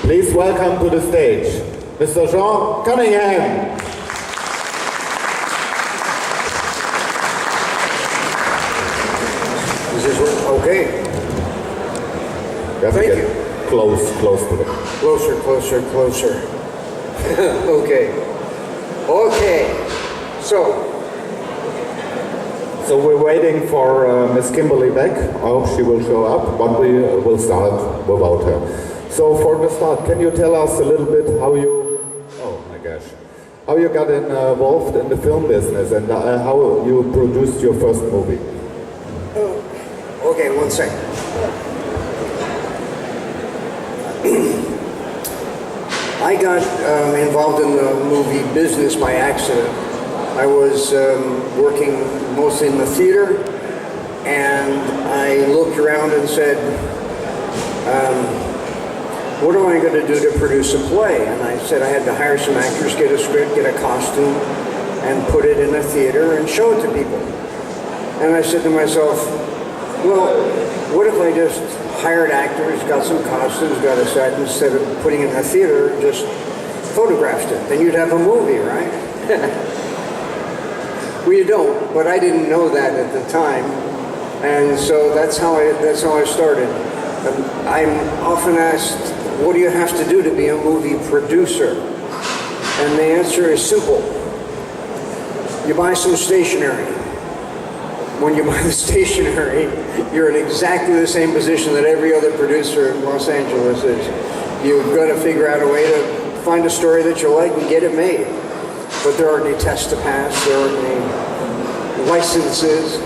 Please welcome to the stage, Mr. Jean Cunningham. Is this work? Okay. Thank you. Close to it. Closer. Okay. So we're waiting for Miss Kimberly back. I hope she will show up, but we will start without her. So for the start, can you tell us a little bit how you got involved in the film business and how you produced your first movie? Okay, one second. I got involved in the movie business by accident. I was working mostly in the theater, and I looked around and said, what am I going to do to produce a play? And I said I had to hire some actors, get a script, get a costume, and put it in a theater and show it to people. And I said to myself, well, what if I just hired actors, got some costumes, got a set, instead of putting it in a theater, just photographed it? Then you'd have a movie, right? Well, you don't, but I didn't know that at the time. And so that's how I started. I'm often asked, what do you have to do to be a movie producer? And the answer is simple. You buy some stationery. When you buy the stationery, you're in exactly the same position that every other producer in Los Angeles is. You've got to figure out a way to find a story that you like and get it made. But there aren't any tests to pass, there aren't any licenses.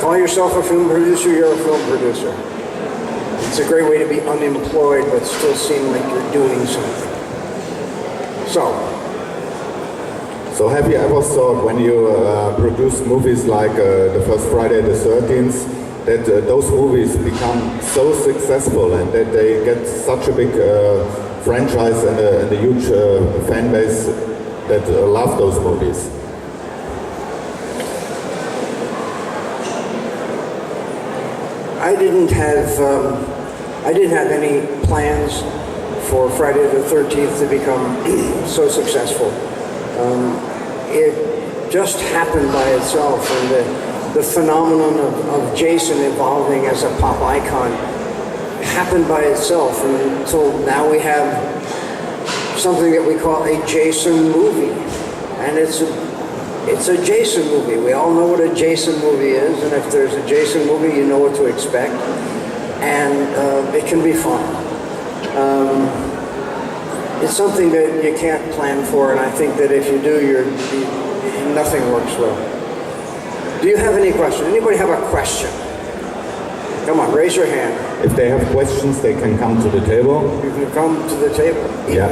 Call yourself a film producer, you're a film producer. It's a great way to be unemployed but still seem like you're doing something. So have you ever thought when you produce movies like the first Friday the 13th that those movies become so successful and that they get such a big franchise and a huge fan base that love those movies? I didn't have any plans for Friday the 13th to become so successful. It just happened by itself, and the phenomenon of Jason evolving as a pop icon happened by itself until now we have something that we call a Jason movie. And it's a Jason movie. We all know what a Jason movie is, and if there's a Jason movie, you know what to expect. And it can be fun. It's something that you can't plan for, and I think that if you do, nothing works well. Do you have any questions? Anybody have a question? Come on, raise your hand. If they have questions, they can come to the table. You can come to the table. Yeah.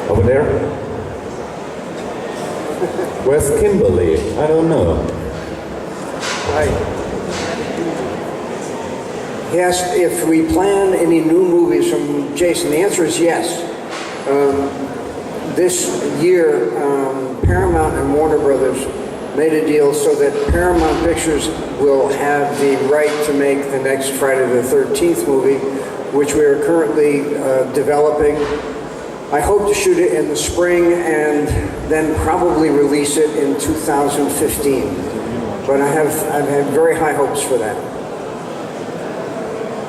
Over there? Where's Kimberly? I don't know. Hi. He asked if we plan any new movies from Jason. The answer is yes. This year, Paramount and Warner Brothers made a deal so that Paramount Pictures will have the right to make the next Friday the 13th movie, which we are currently developing. I hope to shoot it in the spring and then probably release it in 2015. But I've had very high hopes for that.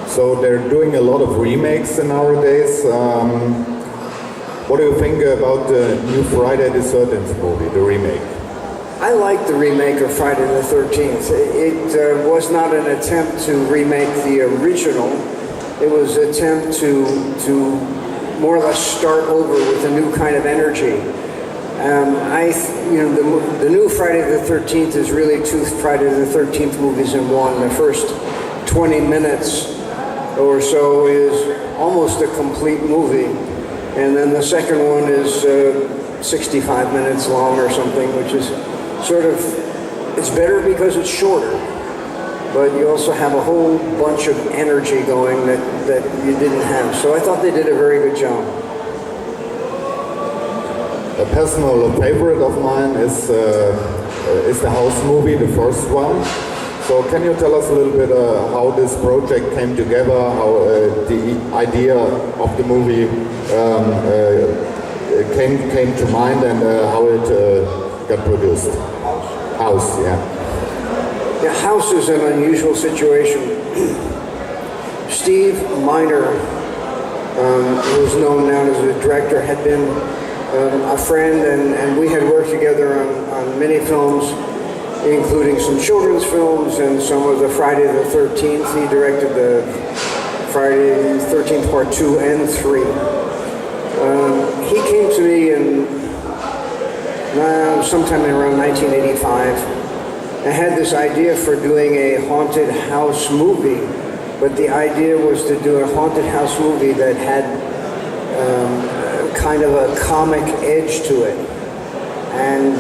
So they're doing a lot of remakes nowadays. What do you think about the new Friday the 13th movie, the remake? I like the remake of Friday the 13th. It was not an attempt to remake the original. It was an attempt to more or less start over with a new kind of energy. The new Friday the 13th is really two Friday the 13th movies in one. The first 20 minutes or so is almost a complete movie. And then the second one is 65 minutes long or something, which is it's better because it's shorter. But you also have a whole bunch of energy going that you didn't have. So I thought they did a very good job. A personal favorite of mine is the House movie, the first one. So can you tell us a little bit how this project came together, how the idea of the movie came to mind, and how it got produced? House, yeah. Yeah, House is an unusual situation. Steve Miner, who's known now as a director, had been a friend, and we had worked together on many films, including some children's films and some of the Friday the 13th. He directed the Friday the 13th Part 2 and 3. He came to me in sometime around 1985. I had this idea for doing a haunted house movie, but the idea was to do a haunted house movie that had kind of a comic edge to it. And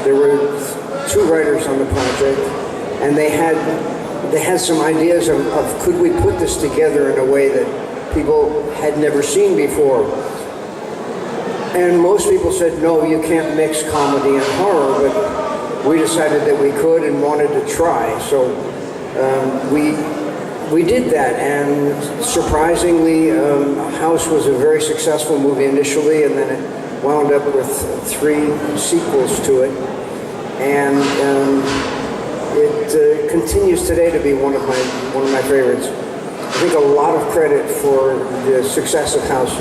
there were 2 writers on the project, and they had some ideas of could we put this together in a way that people had never seen before. And most people said, no, you can't mix comedy and horror, but we decided that we could and wanted to try. So we did that, and surprisingly, House was a very successful movie initially, and then it wound up with 3 sequels to it. And it continues today to be one of my favorites. I think a lot of credit for the success of House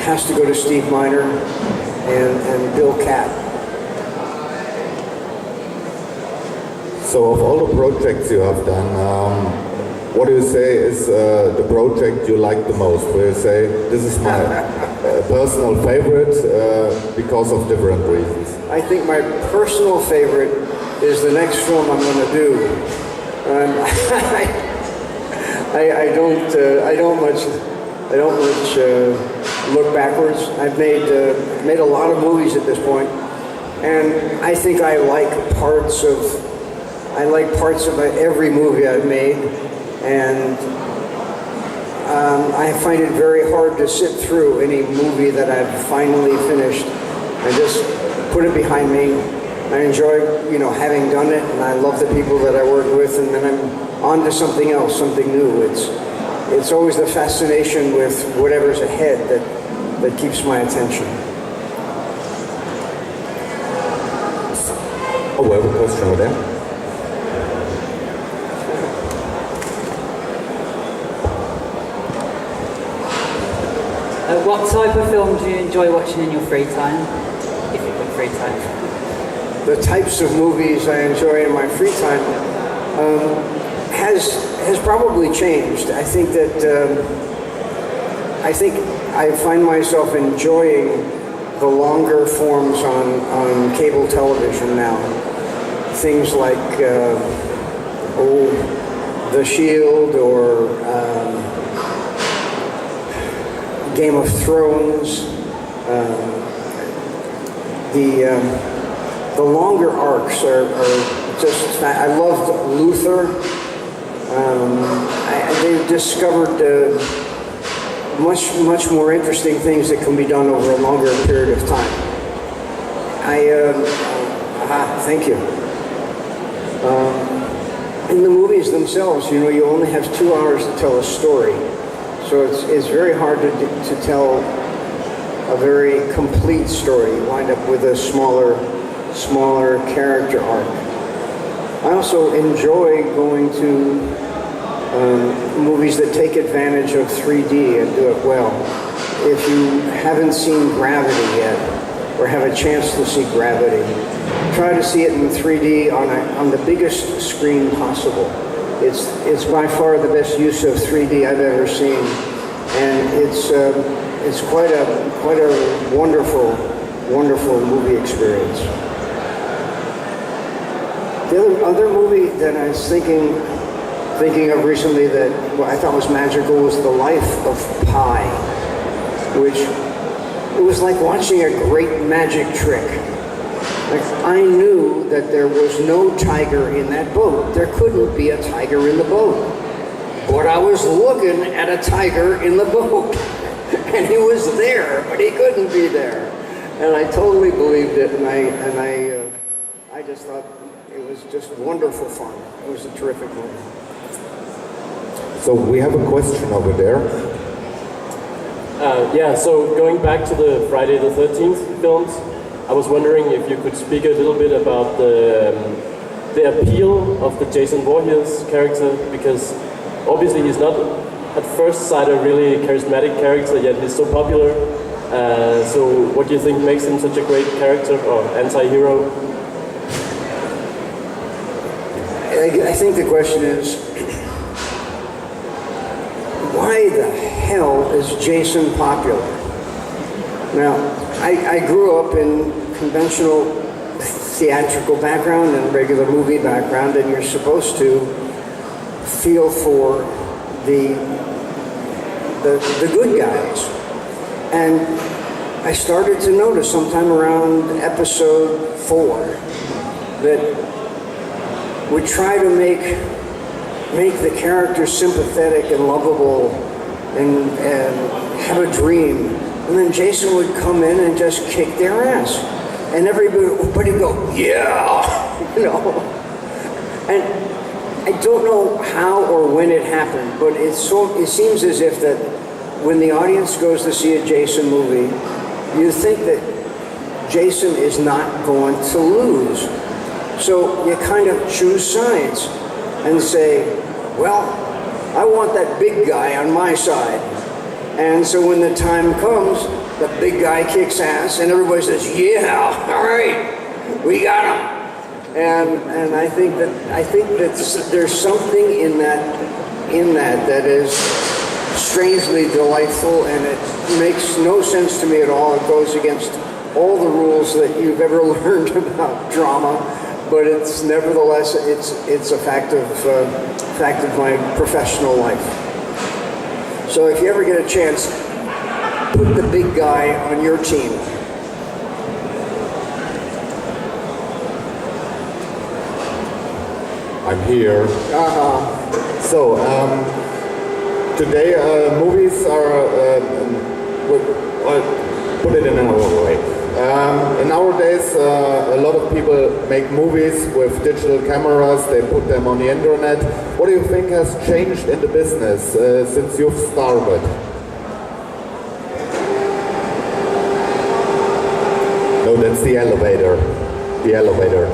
has to go to Steve Miner and Bill Catt. So of all the projects you have done, what do you say is the project you like the most? Will you say, this is my personal favorite because of different reasons? I think my personal favorite is the next film I'm going to do. I don't much look backwards. I've made a lot of movies at this point, and I think I like parts of every movie I've made, and I find it very hard to sit through any movie that I've finally finished and just put it behind me. I enjoy, having done it, and I love the people that I work with, and then I'm on to something else, something new. It's always the fascination with whatever's ahead that keeps my attention. Oh, we have a question over there. What type of film do you enjoy watching in your free time, if you've got free time? The types of movies I enjoy in my free time has probably changed. I think I find myself enjoying the longer forms on cable television now. Things like The Shield or Game of Thrones. The longer arcs are just. I loved Luther. They've discovered much more interesting things that can be done over a longer period of time. Thank you. In the movies themselves, you only have 2 hours to tell a story, so it's very hard to tell a very complete story. You wind up with a smaller character arc. I also enjoy going to movies that take advantage of 3D and do it well. If you haven't seen Gravity yet, or have a chance to see Gravity, try to see it in 3D on the biggest screen possible. It's by far the best use of 3D I've ever seen, and it's quite a wonderful movie experience. The other movie that I was thinking of recently that I thought was magical was The Life of Pi, which it was like watching a great magic trick. Like, I knew that there was no tiger in that boat. There couldn't be a tiger in the boat. But I was looking at a tiger in the boat, and he was there, but he couldn't be there. And I totally believed it, and I I just thought it was just wonderful fun. It was a terrific movie. So we have a question over there. Yeah, so going back to the Friday the 13th films, I was wondering if you could speak a little bit about the appeal of the Jason Voorhees character, because obviously he's not at first sight a really charismatic character, yet he's so popular. So what do you think makes him such a great character or anti-hero? I think the question is, why the hell is Jason popular? Now, I grew up in conventional theatrical background and regular movie background, and you're supposed to feel for the good guys. And I started to notice sometime around episode 4 that we try to make the characters sympathetic and lovable and have a dream. And then Jason would come in and just kick their ass. And everybody would go, yeah, you know. And I don't know how or when it happened, but it seems as if that when the audience goes to see a Jason movie, you think that Jason is not going to lose. So you kind of choose sides and say, well, I want that big guy on my side. And so when the time comes, the big guy kicks ass and everybody says, yeah, all right, we got him. And I think that there's something in that is strangely delightful, and it makes no sense to me at all. It goes against all the rules that you've ever learned about drama, but it's nevertheless it's a fact of my professional life. So if you ever get a chance, put the big guy on your team. I'm here. So, today movies are, put it in another way. Nowadays, a lot of people make movies with digital cameras, they put them on the internet. What do you think has changed in the business since you've started? No, that's the elevator. The elevator.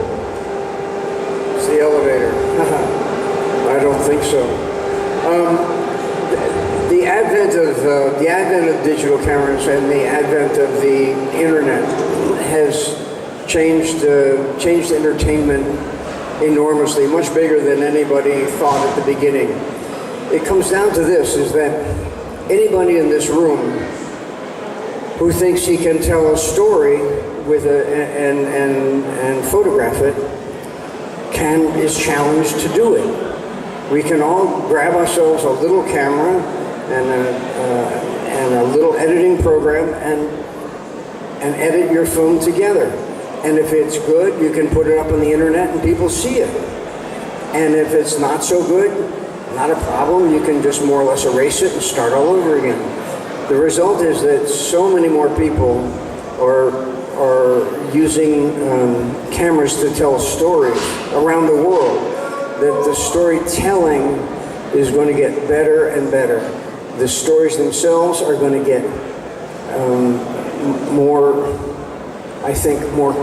It's the elevator. I don't think so. The advent of digital cameras and the advent of the internet has changed entertainment enormously, much bigger than anybody thought at the beginning. It comes down to this: is that anybody in this room who thinks he can tell a story with and photograph it is challenged to do it. We can all grab ourselves a little camera and a little editing program and edit your film together. And if it's good, you can put it up on the internet and people see it. And if it's not so good, not a problem. You can just more or less erase it and start all over again. The result is that so many more people are using cameras to tell stories around the world that the storytelling is going to get better and better. The stories themselves are going to get more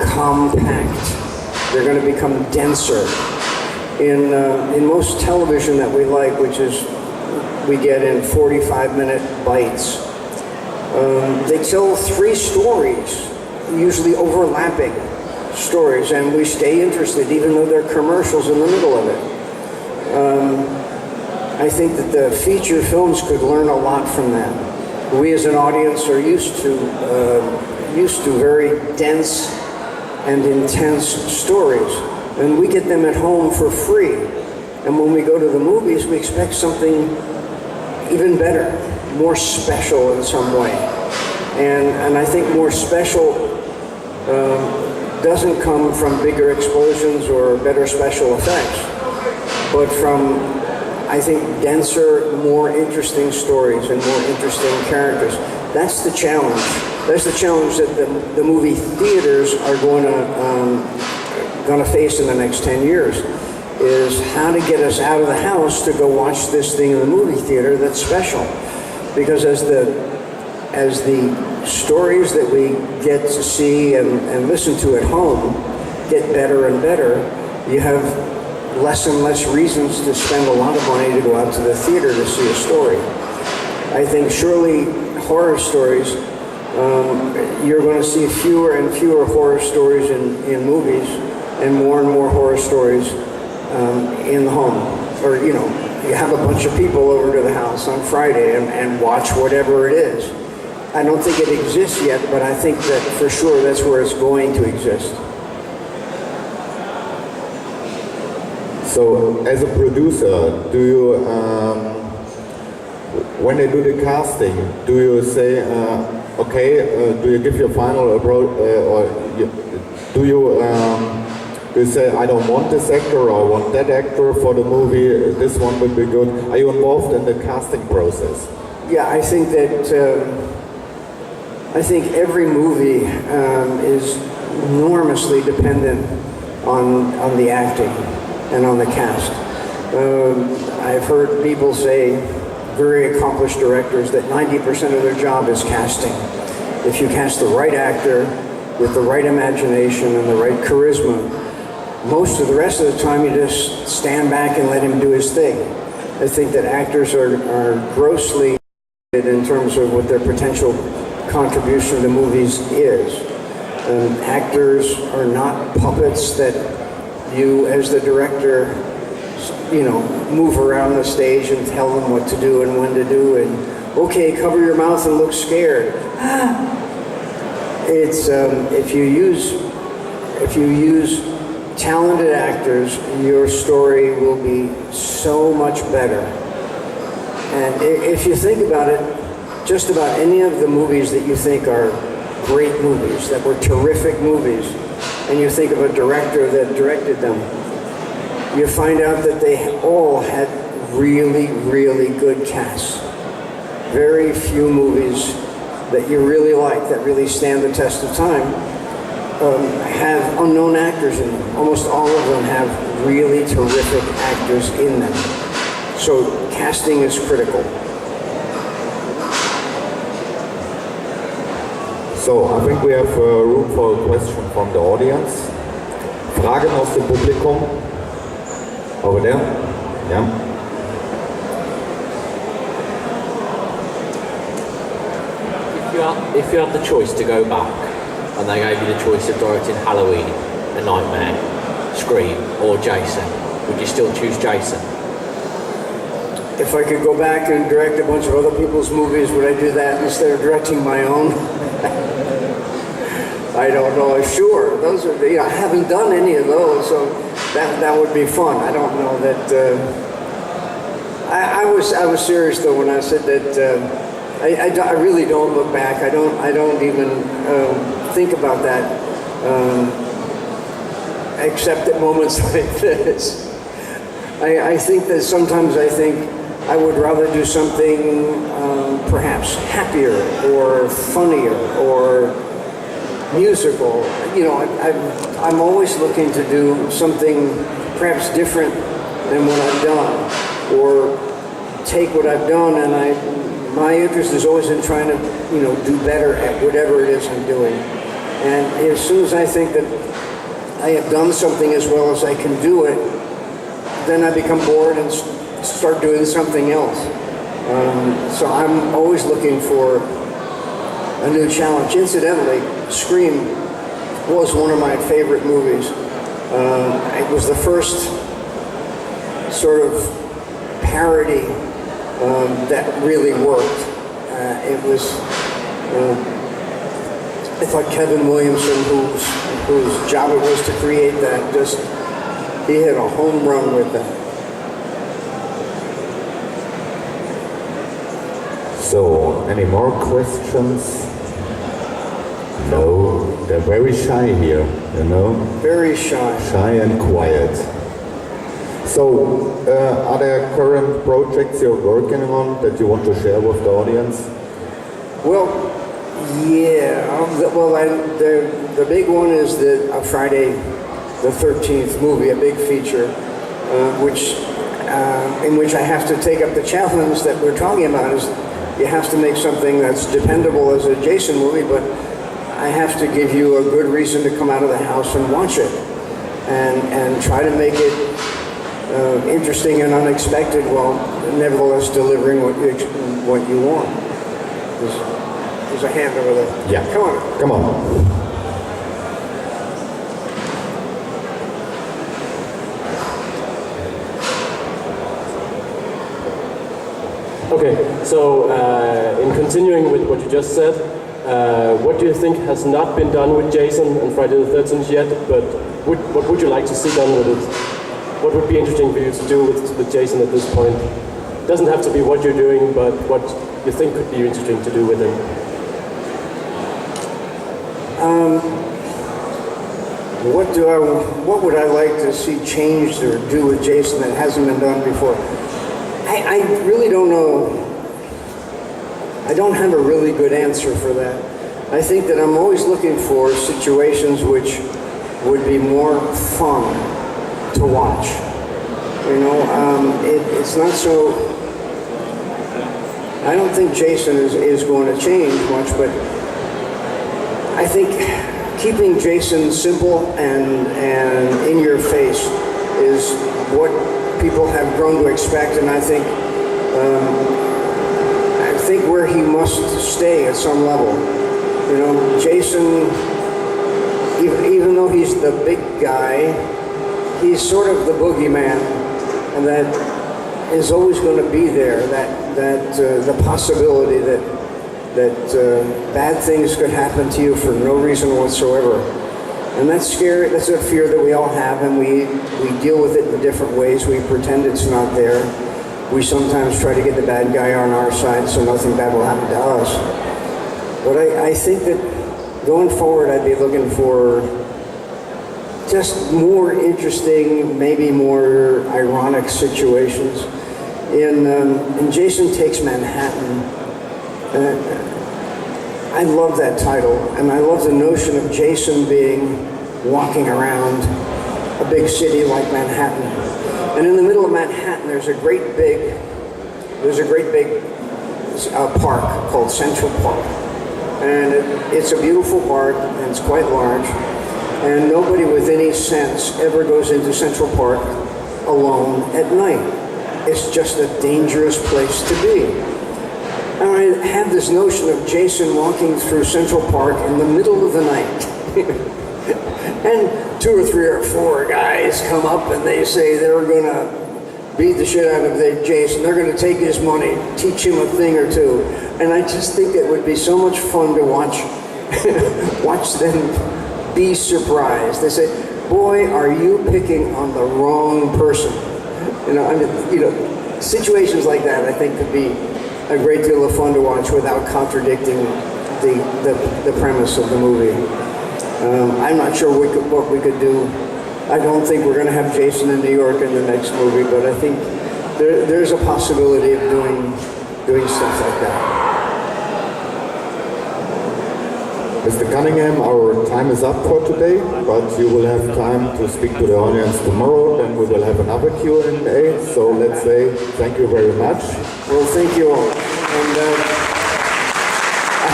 compact. They're going to become denser. In most television that we like, which is we get in 45-minute bites, they tell 3 stories, usually overlapping stories, and we stay interested even though there are commercials in the middle of it. I think that the feature films could learn a lot from that. We as an audience are used to very dense and intense stories, and we get them at home for free. And when we go to the movies, we expect something even better, more special in some way. And I think more special doesn't come from bigger explosions or better special effects, but from, I think, denser, more interesting stories and more interesting characters. That's the challenge. That's the challenge that the movie theaters are going to going to face in the next 10 years, is how to get us out of the house to go watch this thing in the movie theater that's special. Because as the stories that we get to see and listen to at home get better and better, you have less and less reasons to spend a lot of money to go out to the theater to see a story. I think surely horror stories, you're going to see fewer and fewer horror stories in movies and more horror stories in the home. Or, you have a bunch of people over to the house on Friday and watch whatever it is. I don't think it exists yet, but I think that for sure that's where it's going to exist. So, as a producer, do you, when they do the casting, do you say, do you give your final approach, or do you say, I don't want this actor, or I want that actor for the movie, this one would be good? Are you involved in the casting process? Yeah, I think that, I think every movie is enormously dependent on the acting and on the cast. I've heard people say, very accomplished directors, that 90% of their job is casting. If you cast the right actor with the right imagination and the right charisma, most of the rest of the time you just stand back and let him do his thing. I think that actors are grossly in terms of what their potential contribution to movies is. Actors are not puppets that you, as the director, move around the stage and tell them what to do and when to do, and okay, cover your mouth and look scared. It's if you use talented actors, your story will be so much better. And if you think about it, just about any of the movies that you think are great movies, that were terrific movies, and you think of a director that directed them, you find out that they all had really, really good casts. Very few movies that you really like, that really stand the test of time, have unknown actors in them. Almost all of them have really terrific actors in them. So casting is critical. So, I think we have room for a question from the audience. Fragen aus dem Publikum. Over there? Yeah. If you had the choice to go back, and they gave you the choice of directing Halloween, A Nightmare, Scream, or Jason, would you still choose Jason? If I could go back and direct a bunch of other people's movies, would I do that instead of directing my own? I don't know. Sure, those are. I haven't done any of those, so that would be fun. I don't know that. I was serious though when I said that. I really don't look back. I don't even think about that, except at moments like this. I think that sometimes I think I would rather do something perhaps happier or funnier or musical. I'm always looking to do something perhaps different than what I've done, or take what I've done, and my interest is always in trying to do better at whatever it is I'm doing. And as soon as I think that I have done something as well as I can do it, then I become bored and start doing something else. So I'm always looking for a new challenge. Incidentally, Scream was one of my favorite movies. It was the first sort of parody that really worked. I thought Kevin Williamson, whose job it was to create that, he hit a home run with that. So, any more questions? No, they're very shy here, Very shy. Shy and quiet. So, are there current projects you're working on that you want to share with the audience? Well, yeah. The big one is a Friday the 13th movie, a big feature, in which I have to take up the challenge that we're talking about. Is you have to make something that's dependable as a Jason movie, but I have to give you a good reason to come out of the house and watch it, and try to make it interesting and unexpected, while nevertheless delivering what you want. There's a hand over there. Yeah. Come on. Okay, so in continuing with what you just said, what do you think has not been done with Jason and Friday the 13th yet, but what would you like to see done with it? What would be interesting for you to do with Jason at this point? It doesn't have to be what you're doing, but what you think could be interesting to do with him. What would I like to see changed or do with Jason that hasn't been done before? I really don't know. I don't have a really good answer for that. I think that I'm always looking for situations which would be more fun to watch. You know, it's not so. I don't think Jason is going to change much, but I think keeping Jason simple and in your face is what people have grown to expect, and I think where he must stay at some level. You know, Jason, even though he's the big guy, he's sort of the boogeyman, and that is always going to be there. That the possibility that bad things could happen to you for no reason whatsoever. And that's scary. That's a fear that we all have, and we deal with it in different ways. We pretend it's not there. We sometimes try to get the bad guy on our side so nothing bad will happen to us. But I think that going forward, I'd be looking for just more interesting, maybe more ironic situations. In Jason Takes Manhattan, I love that title, and I love the notion of Jason walking around a big city like Manhattan. And in the middle of Manhattan, there's a great big park called Central Park. And it's a beautiful park, and it's quite large. And nobody with any sense ever goes into Central Park alone at night. It's just a dangerous place to be. And I have this notion of Jason walking through Central Park in the middle of the night. And 2 or 3 or 4 guys come up and they say they're going to beat the shit out of Jason. They're going to take his money, teach him a thing or two. And I just think it would be so much fun to watch them be surprised. They say, boy, are you picking on the wrong person? Situations like that I think could be a great deal of fun to watch without contradicting the premise of the movie. I'm not sure what we could do. I don't think we're going to have Jason in New York in the next movie, but I think there's a possibility of doing stuff like that. Mr. Cunningham, our time is up for today, but you will have time to speak to the audience tomorrow, then we will have another Q&A, so let's say thank you very much. Well, thank you all. And I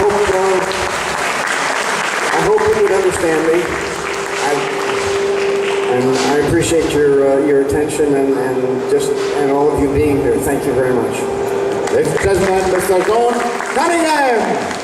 hope you would understand me. I appreciate your attention and all of you being here. Thank you very much. Ladies and gentlemen, Mr. John Cunningham!